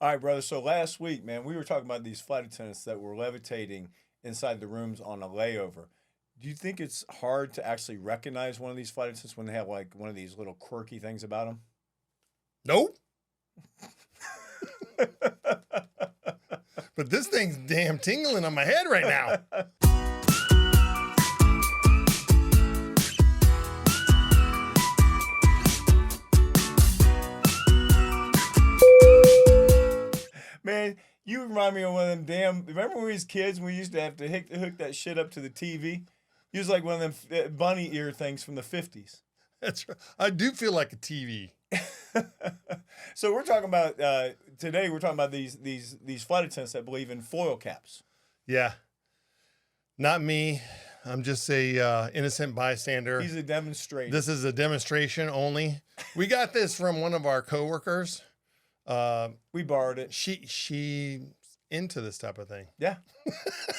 All right, brother. So last week, man, we were talking about these flight attendants that were levitating inside the rooms on a layover. Do you think it's hard to actually recognize one of these flight attendants when they have like one of these little quirky things about them? Nope. But this thing's damn tingling on my head right now. Man, you remind me of one of them damn. Remember when we was kids and we used to have to hook that shit up to the TV? He was like one of them bunny ear things from the 50s. That's right. I do feel like a TV. So we're talking about today. We're talking about these flight attendants that believe in foil caps. Yeah. Not me. I'm just a innocent bystander. He's a demonstrator. This is a demonstration only. We got this from one of our coworkers. We borrowed it. She's into this type of thing. Yeah.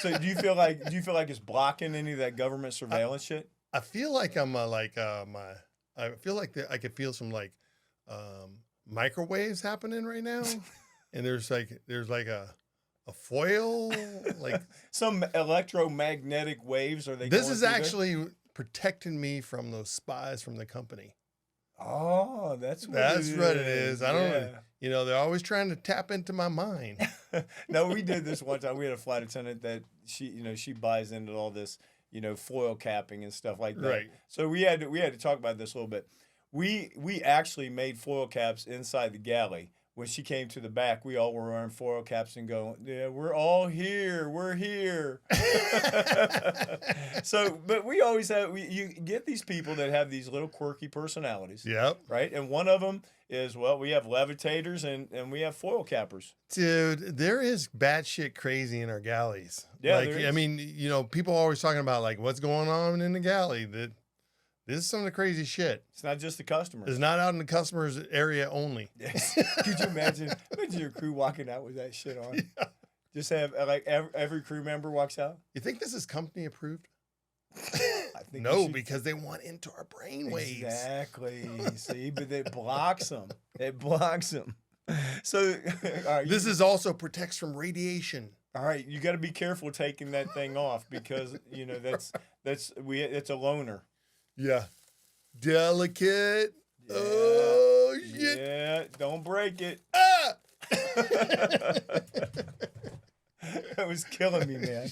So do you feel like it's blocking any of that government surveillance shit? I feel like I'm I feel like I could feel some like microwaves happening right now, and there's like a foil like some electromagnetic waves. Are they? This is actually protecting me from those spies from the company. Oh, that's what it is. I don't know. You know, they're always trying to tap into my mind. No, we did this one time. We had a flight attendant that she buys into all this, foil capping and stuff like that. Right. So we had to talk about this a little bit. We actually made foil caps inside the galley. When she came to the back, we all were wearing foil caps and going, yeah, we're all here. We're here. So, but we always you get these people that have these little quirky personalities. Yep. Right. And one of them is, we have levitators and we have foil cappers. Dude, there is batshit crazy in our galleys. Yeah. I mean, people are always talking about like what's going on in the galley. This is some of the crazy shit. It's not just the customers. It's not out in the customer's area only. Yes. Could you imagine your crew walking out with that shit on? Yeah. Just have like every crew member walks out. You think this is company approved? I think no, because they want into our brain waves. Exactly. See, but it blocks them. It blocks them. So, all right, this is also protects from radiation. All right, you got to be careful taking that thing off because it's a loner. Yeah. Delicate. Yeah. Oh, shit. Yeah, don't break it. Ah! That was killing me, man.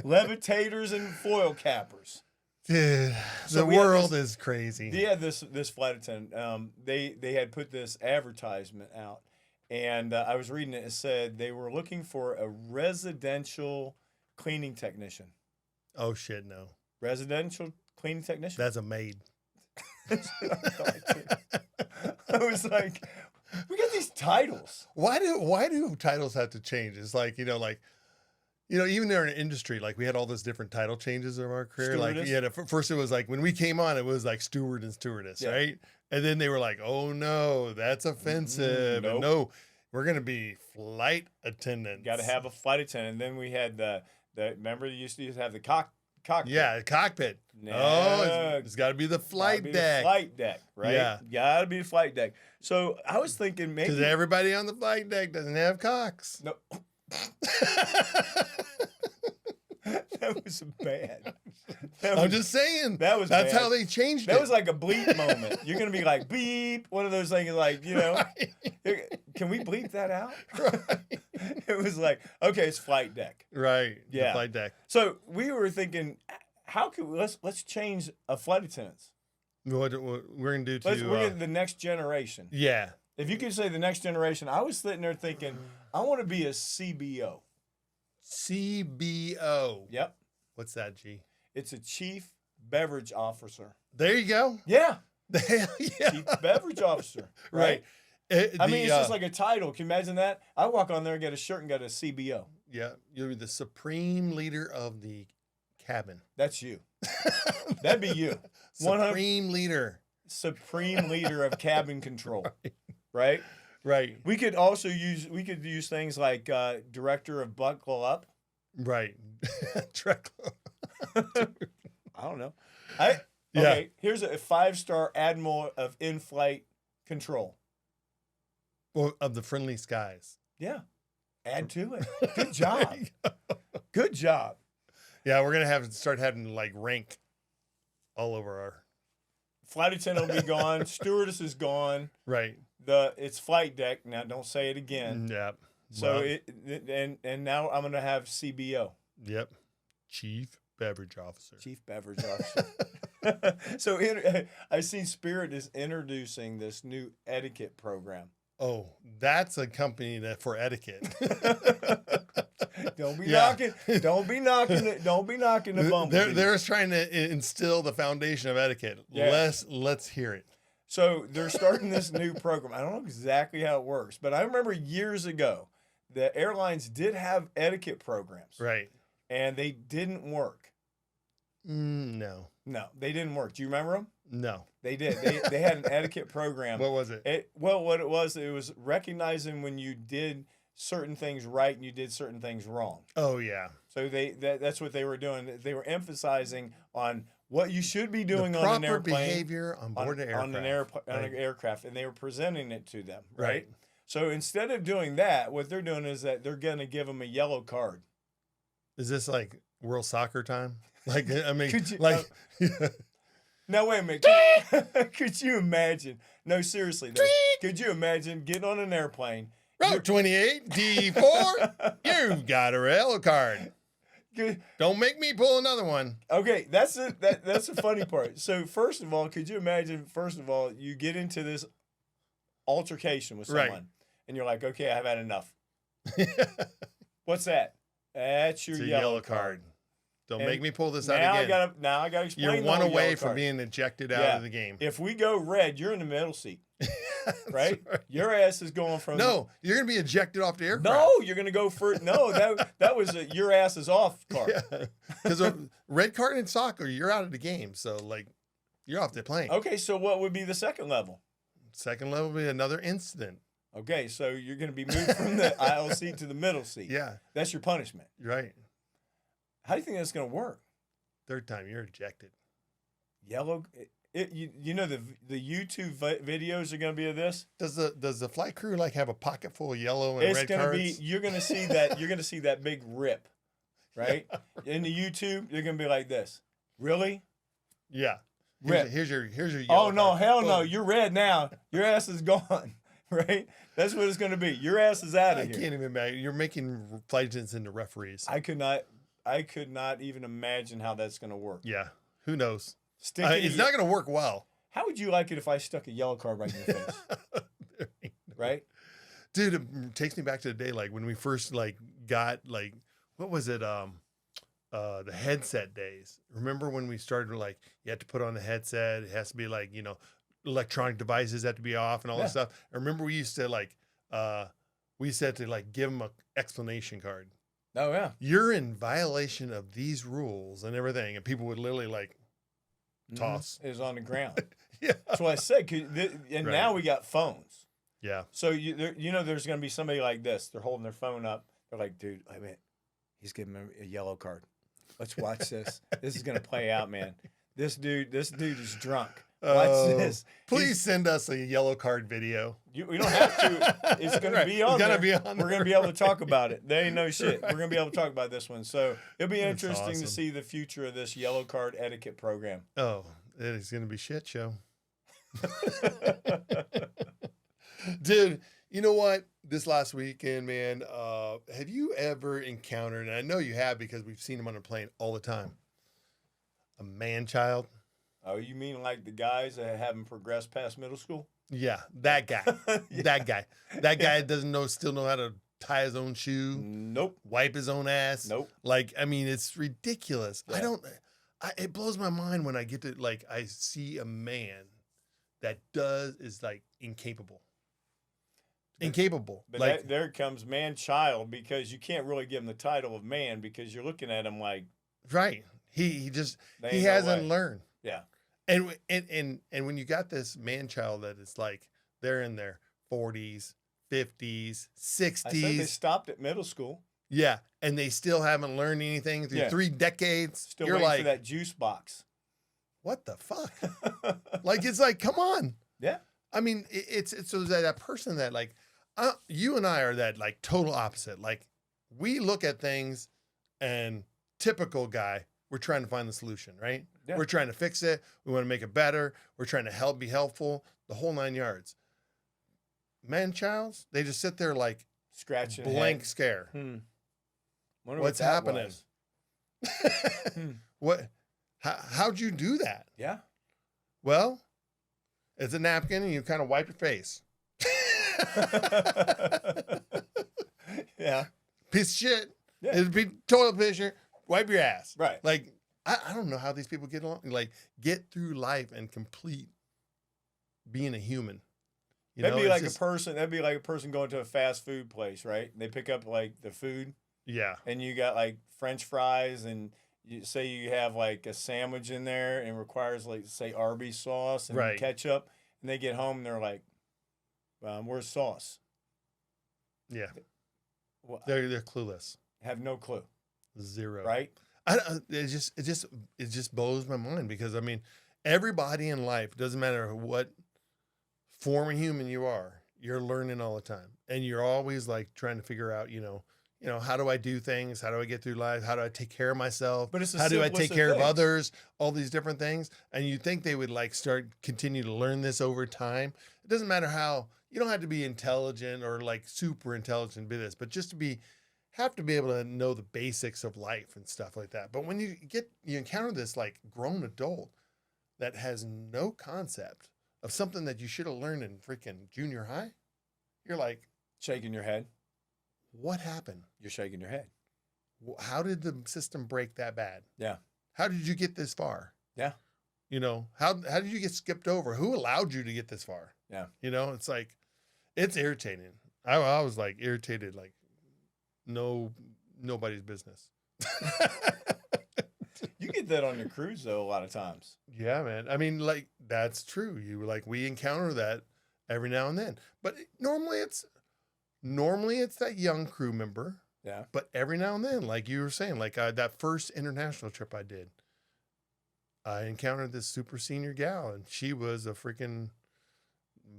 Levitators and foil cappers. Dude, the world is crazy. Yeah, this flight attendant, they had put this advertisement out, and I was reading it. It said they were looking for a residential cleaning technician. Oh, shit, no. Residential cleaning technician? That's a maid. I was like, we got these titles. Why do titles have to change? It's like, even in our industry, like we had all those different title changes of our career. Stewardess. Like, first it was like when we came on, it was like steward and stewardess, yeah. Right? And then they were like, oh no, that's offensive. Nope. And no, we're going to be flight attendants. Got to have a flight attendant. And then we had remember you used to have the cockpit. Yeah, the cockpit. No, it's got to be the flight deck. The flight deck, right? Yeah. Got to be the flight deck. So I was thinking maybe. Because everybody on the flight deck doesn't have cocks. No. That was bad. I'm just saying. That's bad. How they changed it. That was like a bleep moment. You're going to be like, beep. One of those things like, Right. Can we bleep that out? Right. It was like, okay, it's flight deck. Right. Yeah. The flight deck. So we were thinking, how could let's change a flight attendants. What we're going to do to... We're getting the next generation. Yeah. If you could say the next generation, I was sitting there thinking, I want to be a CBO. CBO. Yep. What's that, G? It's a Chief Beverage Officer. There you go. Yeah. Hell yeah. Chief Beverage Officer. Right. It's just like a title. Can you imagine that? I walk on there and get a shirt and got a CBO. Yeah. You're the supreme leader of the cabin. That's you. That'd be you. Supreme leader. Supreme leader of cabin control. Right? Right. We could also use things like director of buckle up. Right. I don't know. Okay, here's a 5-star admiral of in-flight control. Well, of the friendly skies. Yeah. Add to it. Good job. Good job. Yeah, we're gonna have to start having like rank all over our. Flight attendant will be gone. Stewardess is gone. Right. It's flight deck. Now don't say it again. Yep. So Well, and now I'm gonna have CBO. Yep. Chief Beverage Officer. Chief Beverage Officer. So I see Spirit is introducing this new etiquette program. Oh, that's a company for etiquette. Don't be knocking. Don't be knocking it. Don't be knocking the bumblebee. They're trying to instill the foundation of etiquette. Yeah. Let's hear it. So they're starting this new program. I don't know exactly how it works, but I remember years ago the airlines did have etiquette programs, Right. and they didn't work. No. No, they didn't work. Do you remember them? No. They did. They had an etiquette program. What was it? What it was recognizing when you did certain things right and you did certain things wrong. Oh yeah. So that's what they were doing. They were emphasizing on what you should be doing The on an proper airplane, behavior on board an aircraft. on an aircraft, and they were presenting it to them. Right. Right. So instead of doing that, what they're doing is that they're going to give them a yellow card. Is this like World Soccer time? Like I mean, Could you- like Now wait a minute. Could you imagine? No, seriously. Though, could you imagine getting on an airplane? Route 28 D4. You've got a yellow card. Don't make me pull another one. Okay, that's it. That's the funny part. So first of all, could you imagine? First of all, you get into this altercation with someone, Right. and you're like, "Okay, I've had enough." What's that? That's your It's a yellow card. Don't And make me pull this out Now again. I gotta explain. You're the one whole away yellow from card. being ejected out Yeah. of the game. If we go red, you're in the middle seat, That's right? Your ass is going from No, you're gonna be ejected off the aircraft. No, you're gonna go for no. That was a your ass is off card. Because a red card in soccer, you're out of the game. So like, you're off the plane. Okay, so what would be the second level? Second level would be another incident. Okay, so you're gonna be moved from the aisle seat to the middle seat. Yeah, That's your punishment. right. How do you think that's gonna work? Third time, you're ejected. Yellow. You know the YouTube videos are gonna be of this. Does the flight crew like have a pocket full of yellow and It's red gonna cards? be. You're gonna see that. You're gonna see that big rip, right? In the YouTube, you're gonna be like this. Really? Yeah. Rip. Here's your yellow Oh no! card. Hell no! Boom. You're red now. Your ass is gone. Right? That's what it's gonna be. Your ass is out I of here. can't even imagine. You're making flight attendants into referees. I could not even imagine how that's gonna work. Yeah. Who knows? Sticking. It's not going to work well. How would you like it if I stuck a yellow card right in your face? Right? Dude, it takes me back to the day like when we first like got like what was it the headset days. Remember when we started like you had to put on the headset, it has to be like, electronic devices have to be off and all this stuff. I remember we used to like give them an explanation card. Oh yeah. You're in violation of these rules and everything, and people would literally like toss. It was on the ground. Yeah. That's what I said. And now we got phones. Yeah. So there's going to be somebody like this. They're holding their phone up. They're like, dude, I mean, he's giving me a yellow card. Let's watch this. This is going to play out, man. This dude is drunk. Watch this. Please send us a yellow card video. We don't have to. It's going to be on there. Be on We're going to be able to talk about it. They ain't no shit. We're going to be able to talk about this one. So it'll be That's interesting to awesome. see the future of this yellow card etiquette program. Oh, it is going to be shit show. Dude, you know what? This last weekend, man, have you ever encountered, and I know you have because we've seen them on a plane all the time, a man-child? Oh, you mean like the guys that haven't progressed past middle school? Yeah, that guy. That guy. That guy doesn't still know how to tie his own shoe, Nope. wipe his own ass. Nope. Like, I mean, it's ridiculous. Yeah. It blows my mind when I get to, like, I see a man that is like incapable. Incapable. But Like, there comes man-child because you can't really give him the title of man because you're looking at him like right. He There he ain't no hasn't way. learned. yeah. And when you got this man child that it's like they're in their 40s, 50s, I said they 60s. stopped at middle school. Yeah, and they still haven't learned anything through Yeah. 3 decades. Still You're waiting like, for that juice box. what the fuck? Like, it's like, come on. Yeah. I mean, it's so that person that like, You and I are that like total opposite. Like we look at things and typical guy, we're trying to find the solution, right? Yeah. We're trying to fix it. We want to make it better. We're trying to be helpful, the whole 9 yards. Man-childs, they just sit there like Scratching blank head. scare. Wonder What's what that happening? was. What? How'd you do that? Yeah. Well, it's a napkin and you kind of wipe your face. Yeah. Piece of shit. Yeah. It'd be toilet paper. Wipe your ass. Right. Like, I don't know how these people get along. Like, get through life and complete being a human. You That'd know, be it's like just- a person. That'd be like a person going to a fast food place, right? They pick up like the food, Yeah. and you got like French fries, and you say you have like a sandwich in there, and requires like say Arby's sauce and Right. ketchup, and they get home and they're like, "Where's sauce?" Yeah. Well, They're clueless. have no clue, Zero. right? It just blows my mind because I mean, everybody in life, doesn't matter what form of human you are, you're learning all the time, and you're always like trying to figure out, how do I do things? How do I get through life? How do I take care of myself? But it's the how do I simplest take of care of things. others? All these different things, and you think they would like continue to learn this over time. It doesn't matter how. You don't have to be intelligent or like super intelligent to be this, but just have to be able to know the basics of life and stuff like that. But when you encounter this like grown adult that has no concept of something that you should have learned in freaking junior high, you're like, Shaking your head. what happened? You're shaking your head. How did the system break that bad? Yeah. How did you get this far? Yeah. How did you get skipped over? Who allowed you to get this far? Yeah. It's like, it's irritating. I was like irritated, like nobody's business. You get that on your cruise though a lot of times. Yeah, man. I mean, like that's true. We encounter that every now and then. But normally it's that young crew member. Yeah. But every now and then, like you were saying, like that first international trip I did, I encountered this super senior gal, and she was a freaking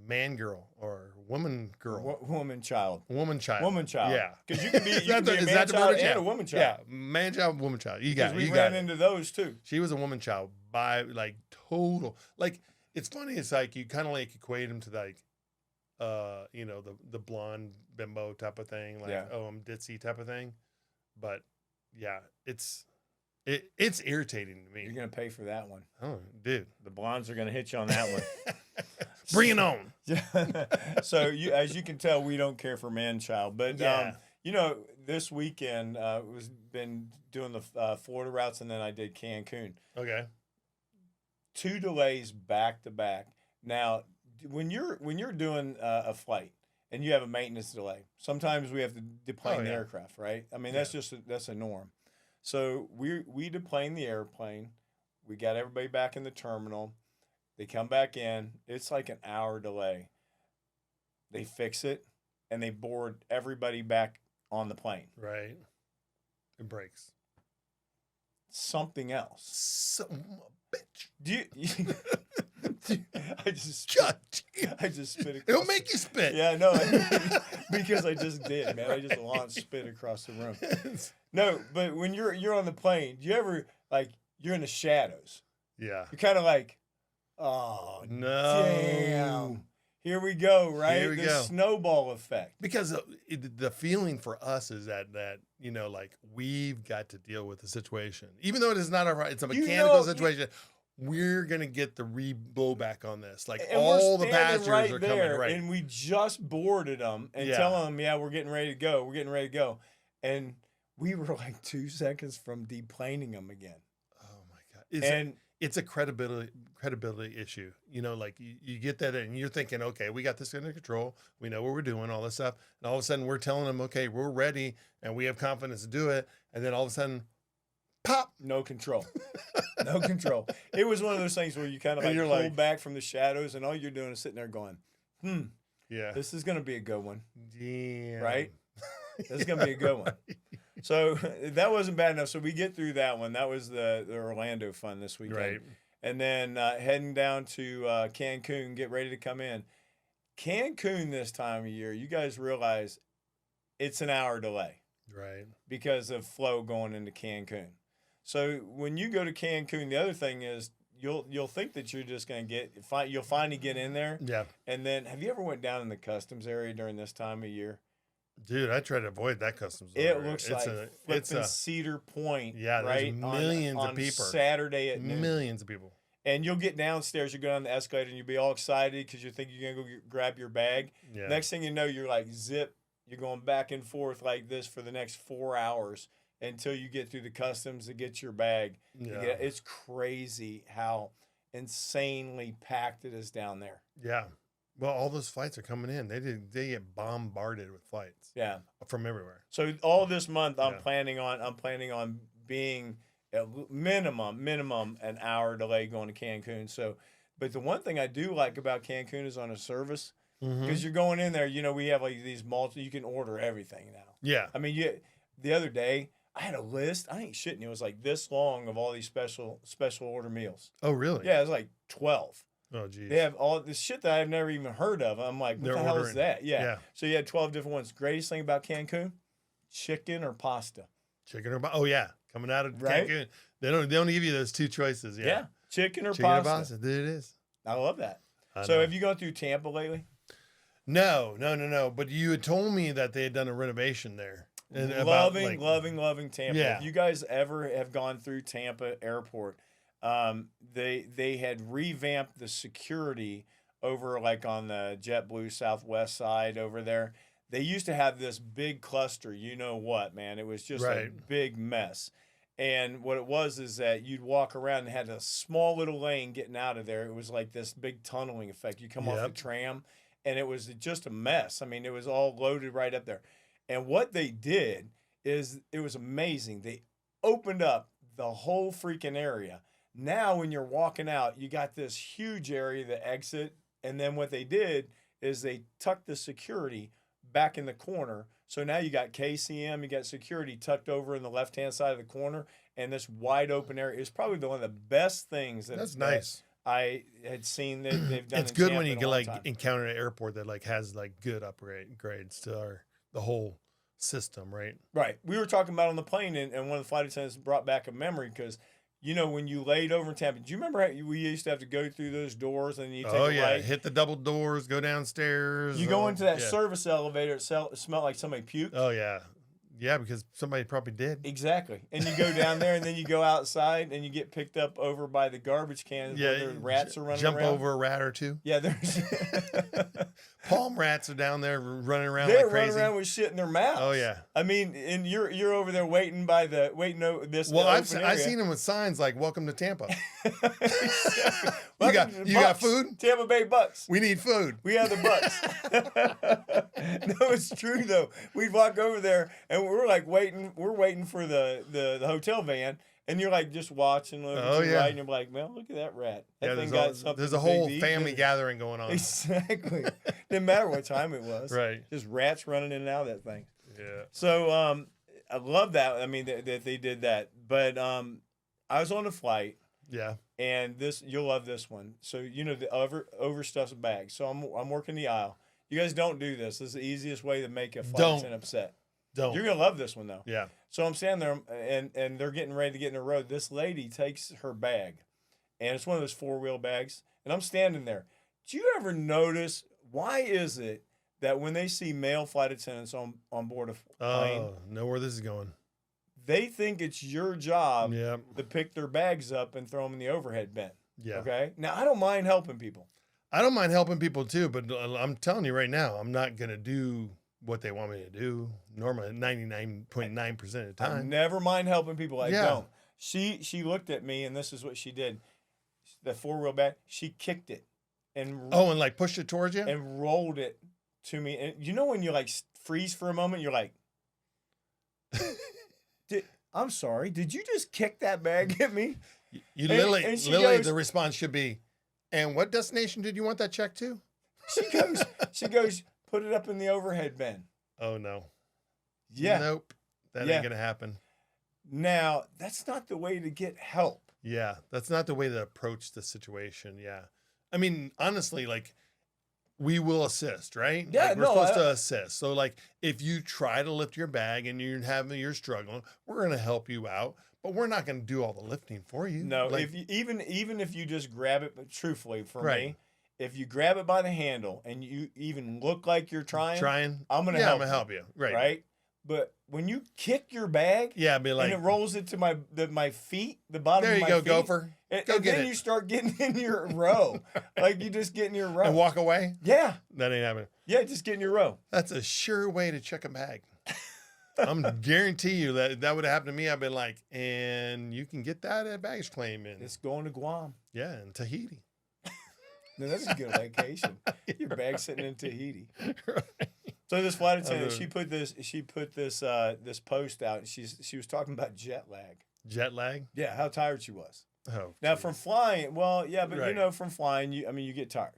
man girl or woman girl. Woman child. Woman child. Woman child. Yeah. Because you can be, a man the child word? and a woman child. Yeah, man child, woman child. You got Because it. we ran into those too. She was a woman child by like total. Like it's funny. It's like you kind of like equate them to like, the blonde bimbo type of thing. Like, Yeah. oh, I'm ditzy type of thing. But yeah, it's irritating to me. You're gonna pay for that one. Oh, dude, The blondes are gonna hit you on that one. bring it on. So as you can tell, we don't care for man child. But Yeah. this weekend was been doing the Florida routes, and then I did Cancun. Okay. 2 delays back to back. Now, when you're doing a flight and you have a maintenance delay, sometimes we have to deplane the yeah. aircraft, right? I mean, that's that's a norm. So we deplane the airplane. We got everybody back in the terminal. They come back in. It's like an hour delay. They fix it, and they board everybody back on the plane. Right. It breaks. Something else. Son of a bitch. Do you I just God damn. I just spit across. It'll make you spit. Yeah, no, because I just did, man. I just launched spit across the room. No, but when you're on the plane, do you ever like you're in the shadows? Yeah. You're kind of like, oh No. damn, here we go, right? Here we the go. snowball effect. Because the feeling for us is that like we've got to deal with the situation, even though it is not it's a mechanical situation. We're gonna get the blowback on this. Like And all we're the standing passengers right are there, coming. Right. and we just boarded them and Yeah. telling them, yeah, we're getting ready to go. We're getting ready to go, and we were like 2 seconds from deplaning them again. Oh my God. It's a credibility issue. Like you get that and you're thinking, okay, we got this under control. We know what we're doing, all this stuff. And all of a sudden we're telling them, okay, we're ready and we have confidence to do it. And then all of a sudden, pop. No control. No control. It was one of those things where you kind of And like you're pull like- back from the shadows, and all you're doing is sitting there going, Yeah. this is going to be a good one, Damn. right? This is going to be a good one. So that wasn't bad enough. So we get through that one. That was the Orlando fun this weekend. Right. And then heading down to Cancun, get ready to come in. Cancun this time of year, you guys realize it's an hour delay Right. because of flow going into Cancun. So when you go to Cancun, the other thing is you'll think that you're just going to you'll finally get in there. Yeah. And then have you ever went down in the customs area during this time of year? Dude, I try to avoid that customs. It looks it's like flipping Cedar Point. Yeah, there's right millions on of people. Saturday at noon. Millions of people. And you'll get downstairs, you go down the escalator, and you'll be all excited because you think you're going to go grab your bag. Yeah. Next thing you know, you're like, zip, you're going back and forth like this for the next 4 hours until you get through the customs to get your bag. Yeah. It's crazy how insanely packed it is down there. Yeah. Well, all those flights are coming in. They get bombarded with flights. Yeah. From everywhere. So all this month, I'm Yeah. planning on being at minimum an hour delay going to Cancun. So, but the one thing I do like about Cancun is on a service because you're going in there. You know, we have like these you can order everything now. Yeah. I mean, the other day I had a list. I ain't shitting. It was like this long of all these special order meals. Oh, really? Yeah, it was like 12. Oh, geez. They have all this shit that I've never even heard of. I'm like, what They're the hell is ordering. that? Yeah. Yeah. So you had 12 different ones. Greatest thing about Cancun, chicken or pasta. Chicken or oh yeah, coming out of Right? Cancun. They don't give you those two choices. Yeah. Chicken or Chicken pasta. or pasta. Dude, it is. I love that. I So know. have you gone through Tampa lately? No. But you had told me that they had done a renovation there. And Loving Tampa. Yeah. If you guys ever have gone through Tampa Airport, they had revamped the security over like on the JetBlue Southwest side over there. They used to have this big cluster, you know what, man? It was just a Right. big mess. And what it was is that you'd walk around and had a small little lane getting out of there. It was like this big tunneling effect. You come off the Yep. tram, and it was just a mess. I mean, it was all loaded right up there. And what they did is it was amazing. They opened up the whole freaking area. Now, when you're walking out, you got this huge area, the exit. And then what they did is they tucked the security back in the corner. So now you got KCM, you got security tucked over in the left-hand side of the corner, and this wide open area is probably one of the best things That's nice. I had seen that they've done. It's in good Tampa when you in a get long like time. encounter an airport that like has like good upgrades to the whole system, right? Right. We were talking about on the plane, and one of the flight attendants brought back a memory because, you know, when you laid over in Tampa, do you remember how we used to have to go through those doors and you take Oh a yeah, right? hit the double doors, go downstairs. You go into that yeah. service elevator, it smelled like somebody puked. Oh yeah, yeah, because somebody probably did. Exactly. And you go down there, and then you go outside, and you get picked up over by the garbage cans where the rats are running jump around. over a rat or two. Yeah, there's Palm rats are down there running around they're like crazy. running around with shit in their mouths. Oh yeah. I mean, and you're over there waiting over this. Well, I've open area. seen them with signs like "Welcome to Tampa." Welcome to the you got Bucks. food? Tampa Bay Bucks. We need food. We have the Bucks. No, it's true though. We'd walk over there and we're like waiting. We're waiting for the hotel van, and you're like just watching over Oh, to the yeah. right, and you're like, well, look at that rat. That Yeah, thing got something. there's a big whole to eat, family didn't it? gathering going on. Exactly. Didn't matter what time it was. Right. Just rats running in and out of that thing. Yeah. So I love that. I mean that they did that. But I was on a flight. Yeah. And you'll love this one. So you know the overstuffed bag. So I'm working the aisle. You guys don't do this. This is the easiest way to make a flight Don't. attendant upset. Don't. You're gonna love this one though. Yeah. So I'm standing there and they're getting ready to get in the road. This lady takes her bag, and it's one of those 4-wheel bags. And I'm standing there. Do you ever notice why is it that when they see male flight attendants on board a plane, Oh, know where this is going. they think it's your job Yeah. to pick their bags up and throw them in the overhead bin? Yeah. Okay. Now I don't mind helping people. I don't mind helping people too, but I'm telling you right now, I'm not gonna do what they want me to do. Normally, 99.9% of the I time. never mind helping people. I Yeah. don't. She looked at me, and this is what she did. The 4-wheel bag. She kicked it, and Oh, and like push it towards you. and rolled it to me. And you know when you like freeze for a moment, you're like, "I'm sorry, did you just kick that bag at me?" You and literally, she literally, goes- the response should be, "And what destination did you want that check to?" She goes, "Put it up in the overhead bin." Oh no. Yeah. Nope. That Yeah. ain't gonna happen. Now that's not the way to get help. Yeah, that's not the way to approach the situation. Yeah. I mean, honestly, like we will assist, right? Yeah, Like, we're no, supposed to assist. So like if you try to lift your bag and you're struggling, we're gonna help you out, but we're not gonna do all the lifting for you. no. Like, If you, even if you just grab it, but truthfully for Right. me, if you grab it by the handle and you even look like you're trying, I'm gonna yeah, help I'm gonna help you. Right. right? But when you kick your bag Yeah, I'd be and like, it rolls into my feet, the bottom there of you my go, feet, gopher. Go and get then it. you start getting in your row, like you just get in your row And walk away. Yeah, That ain't happening. yeah, just get in your row. That's a sure way to check a bag. I'm guarantee you that would have happened to me. I've been like, and you can get that at baggage claim in It's going to Guam. in Tahiti. No, that's a good vacation. Your bag's sitting in Tahiti. Right. So this flight attendant, she put this this post out. And she was talking about jet lag. Jet lag. Yeah, how tired she was. Oh, Now geez. from flying, well, yeah, but Right. you know, from flying, you get tired.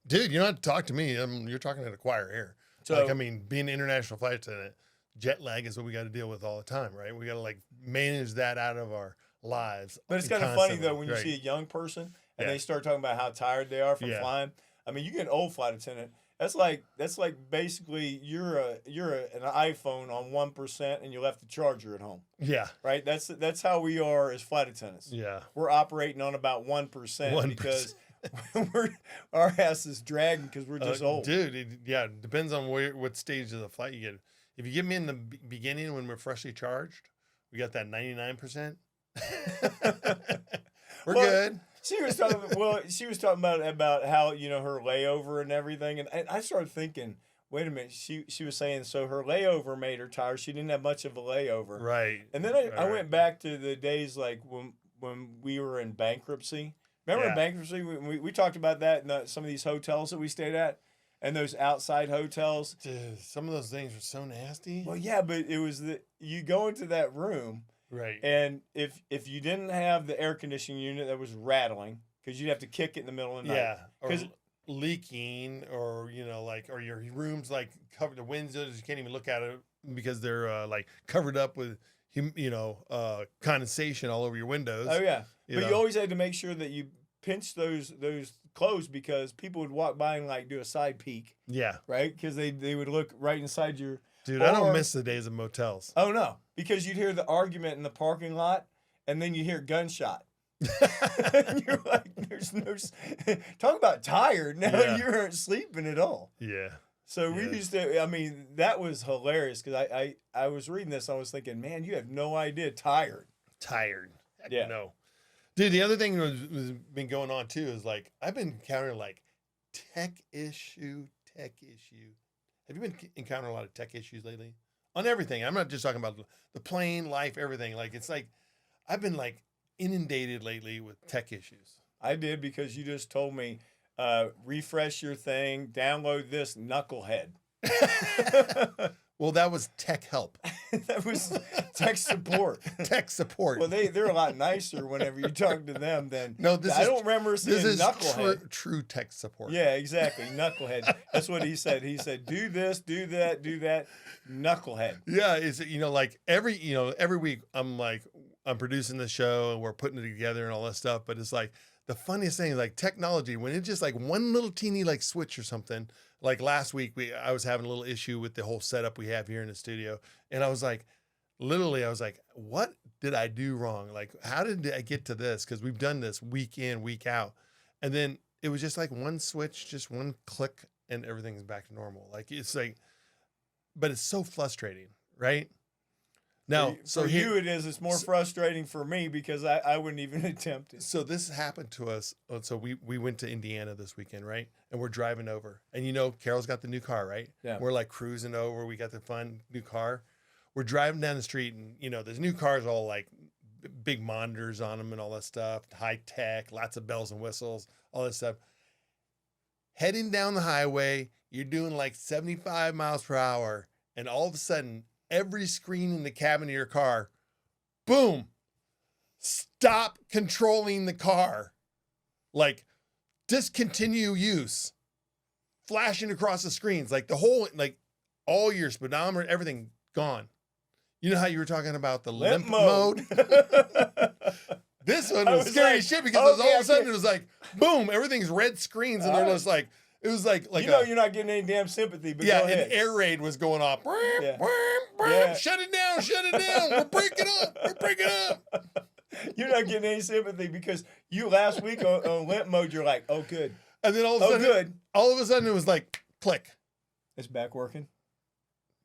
Dude, you don't have to talk to me. You're talking to the choir here. So Like, I mean, being an international flight attendant, jet lag is what we got to deal with all the time, right? We got to like manage that out of our lives. but it's kind of funny constantly, though when you right. see a young person and Yeah. they start talking about how tired they are from Yeah. flying. I mean, you get an old flight attendant. That's like basically you're an iPhone on 1% and you left the charger at home, Yeah. right? That's how we are as flight attendants. Yeah. We're operating on about 1% 1%. because our ass is dragging because we're just old. Dude, it depends on what stage of the flight you get. If you get me in the beginning when we're freshly charged, we got that 99%. We're Well, good. She was talking about how, you know, her layover and everything, and I started thinking, wait a minute, she was saying so her layover made her tired. She didn't have much of a layover, Right. and then I went back to the days like when we were in bankruptcy. Remember in Yeah. bankruptcy we talked about that in some of these hotels that we stayed at, and those outside hotels. Dude, some of those things are so nasty. Well, yeah, but it was you go into that room. Right. And if you didn't have the air conditioning unit that was rattling, because you'd have to kick it in the middle of the night. Yeah. Or 'Cause- leaking, or or your room's like covered, the windows, you can't even look at it because they're like covered up with condensation all over your windows. Oh yeah, you but know. you always had to make sure that you pinch those closed because people would walk by and like do a side peek, Yeah. right? Because they would look right inside your. Dude, I don't Or- miss the days of motels. Oh no, because you'd hear the argument in the parking lot, and then you hear gunshot. And you're like, there's no. Talk about tired. Now Yeah. you aren't sleeping at all. Yeah. So we Yeah. used to. I mean, that was hilarious because I was reading this. I was thinking, man, you have no idea. Tired. Tired. Heck Yeah. No. Dude, the other thing was been going on too is like I've been encountering like tech issue. Have you been encountering a lot of tech issues lately? On everything. I'm not just talking about the plane, life, everything. Like it's like I've been like inundated lately with tech issues. I did because you just told me, refresh your thing, download this knucklehead. Well, that was tech help. That was tech support. Tech support. Well, they're a lot nicer whenever you talk to them than. No, this I is- don't remember seeing This is knucklehead. true tech support. Yeah, exactly. Knucklehead. That's what he said. He said, do this, do that, knucklehead. Yeah, it's like every week I'm producing the show and we're putting it together and all that stuff, but it's like the funniest thing is like technology when it's just like one little teeny like switch or something. Like last week I was having a little issue with the whole setup we have here in the studio, and I was like, what did I do wrong? Like, how did I get to this? Because we've done this week in, week out, and then it was just like one switch, just one click, and everything's back to normal. Like it's like, but it's so frustrating, right? Now, For you it is. It's more frustrating for me because I wouldn't even attempt it. So this happened to us. So we went to Indiana this weekend, right? And we're driving over. And Carol's got the new car, right? Yeah. We're like cruising over. We got the fun new car. We're driving down the street and, this new car's all like big monitors on them and all that stuff. High tech, lots of bells and whistles, all that stuff. Heading down the highway, you're doing like 75 miles per hour. And all of a sudden, every screen in the cabin of your car, boom, stop controlling the car. Like, discontinue use. Flashing across the screens. Like the whole, like all your speedometer, everything gone. You know how you were talking about the limp mode? This one I was was scary like, as shit because it was okay, all of a sudden okay. it was like, boom, everything's red screens and they're just like, It was like you know you're not getting any damn sympathy, but yeah, go ahead. an air raid was going off. Yeah. Yeah. Shut it down. We're breaking up. You're not getting any sympathy because you last week on limp mode, you're like, oh, good. And then all of a sudden it was like, click. It's back working.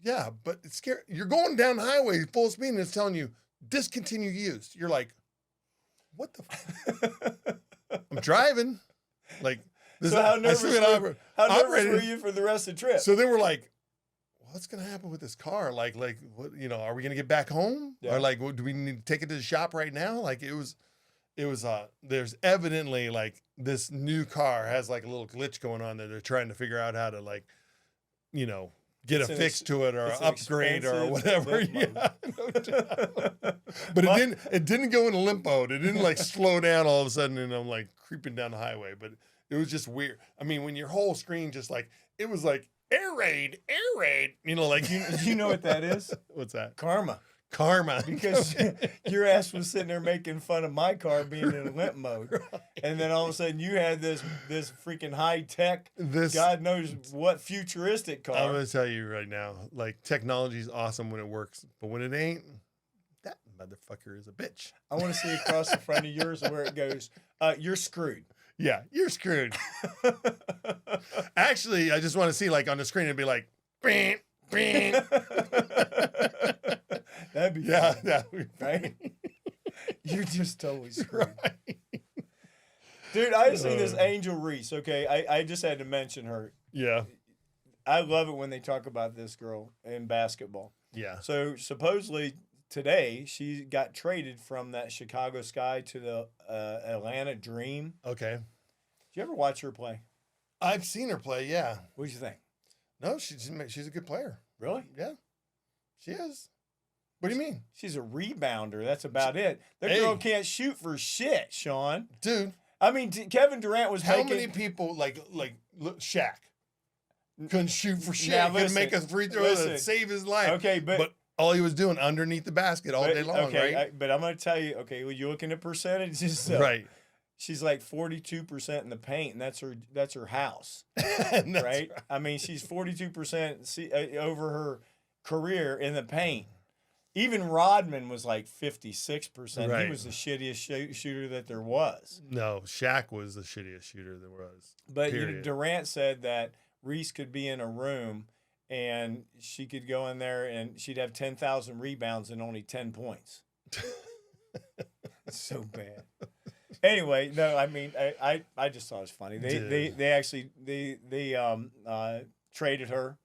Yeah, but it's scary. You're going down the highway full speed and it's telling you, discontinue use. You're like, what the I'm driving. Like, so how nervous were you for the rest of the trip? So then we're like, what's going to happen with this car? Like, what, are we going to get back home? Yeah. Or like, do we need to take it to the shop right now? Like there's evidently like this new car has like a little glitch going on that they're trying to figure out how to like, get a fix to it or upgrade or whatever. Yeah, no doubt. But it didn't go into limp mode. It didn't like slow down all of a sudden and I'm like creeping down the highway. But it was just weird. I mean, when your whole screen just like, it was like air raid, like. You know what that is? What's that? Karma. Because your ass was sitting there making fun of my car being in limp mode. Right. And then all of a sudden you had this freaking high tech, God knows what futuristic car. I'm going to tell you right now, like technology is awesome when it works, but when it ain't, that motherfucker is a bitch. I want to see across the front of yours where it goes, you're screwed. Yeah, you're screwed. Actually, I just want to see like on the screen, it'd be like, bing, bing. That'd be fun. That'd be right. You're just totally screwed. Right. Dude, I just seen this Angel Reese, okay? I just had to mention her. Yeah. I love it when they talk about this girl in basketball. Yeah. So supposedly today she got traded from that Chicago Sky to the Atlanta Dream. Okay. Did you ever watch her play? I've seen her play, yeah. What did you think? No, she's a good player. Really? Yeah. She is. What do you mean? She's a rebounder. That's about it. That girl can't shoot for shit, Shawn. Dude. I mean, Kevin Durant was How many people, like look, Shaq, couldn't shoot for shit. Now, couldn't make a free throw to save his life. Okay, but all he was doing underneath the basket all day long, okay, right? But I'm going to tell you, okay, well, you're looking at percentages. So right. She's like 42% in the paint, and that's her house, right? Right? I mean, she's 42% over her career in the paint. Even Rodman was like 56%. Right. He was the shittiest shooter that there was. No, Shaq was the shittiest shooter there was. But Durant said that Reese could be in a room and she could go in there and she'd have 10,000 rebounds and only 10 points. It's so bad. Anyway, no, I mean, I just thought it was funny. They actually traded her.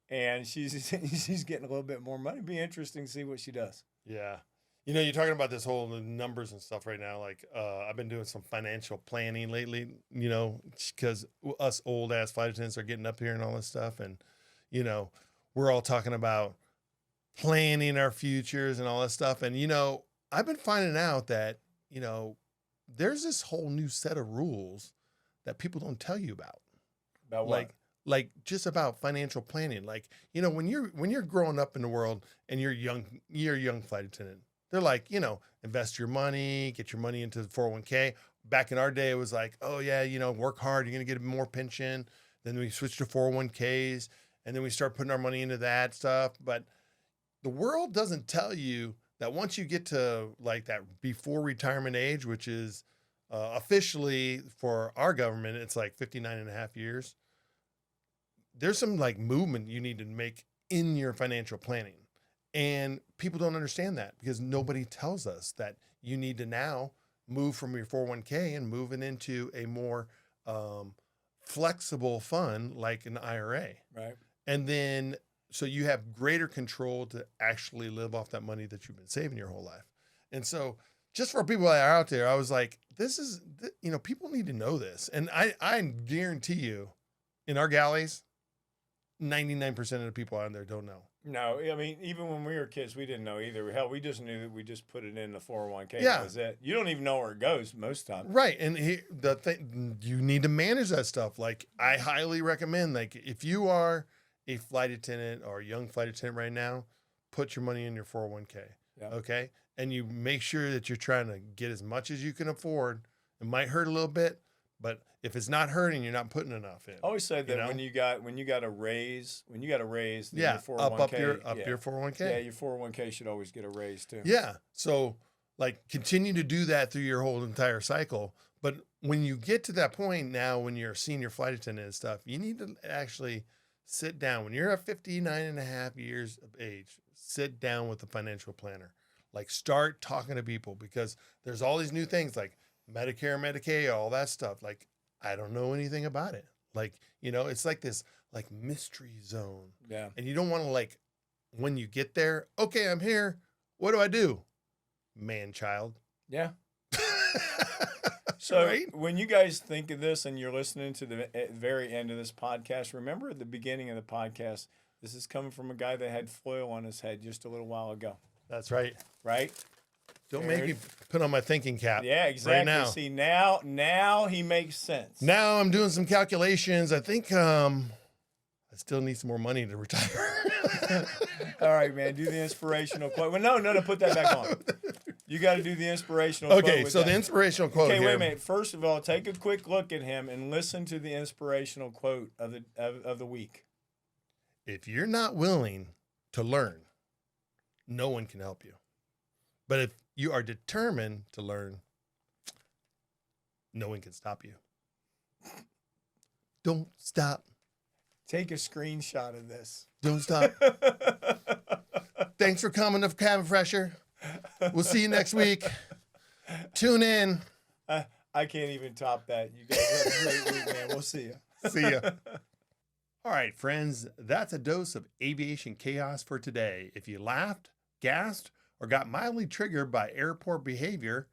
And she's getting a little bit more money. It'd be interesting to see what she does. Yeah. You're talking about this whole numbers and stuff right now. Like, I've been doing some financial planning lately, because us old ass flight attendants are getting up here and all this stuff. And, we're all talking about planning our futures and all that stuff. And, I've been finding out that, there's this whole new set of rules that people don't tell you about. About what? Like just about financial planning. Like, when you're growing up in the world and you're a young flight attendant, they're like, invest your money, get your money into the 401k. Back in our day, it was like, oh yeah, work hard, you're going to get more pension. Then we switched to 401ks and then we start putting our money into that stuff. But the world doesn't tell you that once you get to like that before retirement age, which is officially for our government, it's like 59 and a half years. There's some like movement you need to make in your financial planning. And people don't understand that because nobody tells us that you need to now move from your 401k and moving into a more flexible fund like an IRA. Right. And then, so you have greater control to actually live off that money that you've been saving your whole life. And so just for people that are out there, I was like, people need to know this. And I guarantee you in our galleys, 99% of the people out there don't know. No, I mean, even when we were kids, we didn't know either. Hell, we just knew that we just put it in the 401k. Yeah. That was it. You don't even know where it goes most of the time. Right. And the thing, you need to manage that stuff. Like, I highly recommend, like, if you are a flight attendant or a young flight attendant right now, put your money in your 401k. Yeah. Okay. And you make sure that you're trying to get as much as you can afford. It might hurt a little bit, But if it's not hurting, you're not putting enough in. I always said that you know? when you got a raise, then Yeah, your 401k, up your 401k. yeah, your 401k should always get a raise too. Yeah. So like continue to do that through your whole entire cycle. But when you get to that point now, when you're a senior flight attendant and stuff, you need to actually sit down. When you're at 59 and a half years of age, sit down with a financial planner. Like start talking to people because there's all these new things like Medicare, Medicaid, all that stuff. Like, I don't know anything about it. Like, you know, it's like this like mystery zone. Yeah. And you don't want to like, when you get there, okay, I'm here. What do I do? Man child. Yeah. So Right? when you guys think of this and you're listening to the very end of this podcast, remember at the beginning of the podcast, this is coming from a guy that had foil on his head just a little while ago, That's right. right? Don't make me put on my thinking cap. Yeah, exactly. Right now. See, now he makes sense. Now I'm doing some calculations. I think I still need some more money to retire. All right, man, do the inspirational quote. Well, no, put that back on. You got to do the inspirational quote. Okay, with so that. the inspirational quote Okay, here. wait a minute. First of all, take a quick look at him and listen to the inspirational quote of the week. If you're not willing to learn, no one can help you. But if you are determined to learn, no one can stop you. Don't stop. Take a screenshot of this. Don't stop. Thanks for coming to Cabin Fresher. We'll see you next week. Tune in. I can't even top that. You guys have a great week, man. We'll see you. See ya. All right, friends, that's a dose of aviation chaos for today. If you laughed, gasped, or got mildly triggered by airport behavior,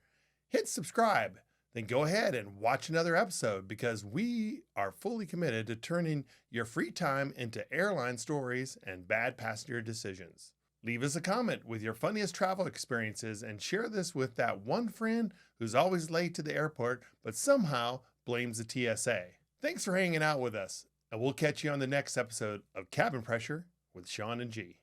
hit subscribe. Then go ahead and watch another episode because we are fully committed to turning your free time into airline stories and bad passenger decisions. Leave us a comment with your funniest travel experiences and share this with that one friend who's always late to the airport but somehow blames the TSA. Thanks for hanging out with us, and we'll catch you on the next episode of Cabin Pressure with Shawn and G.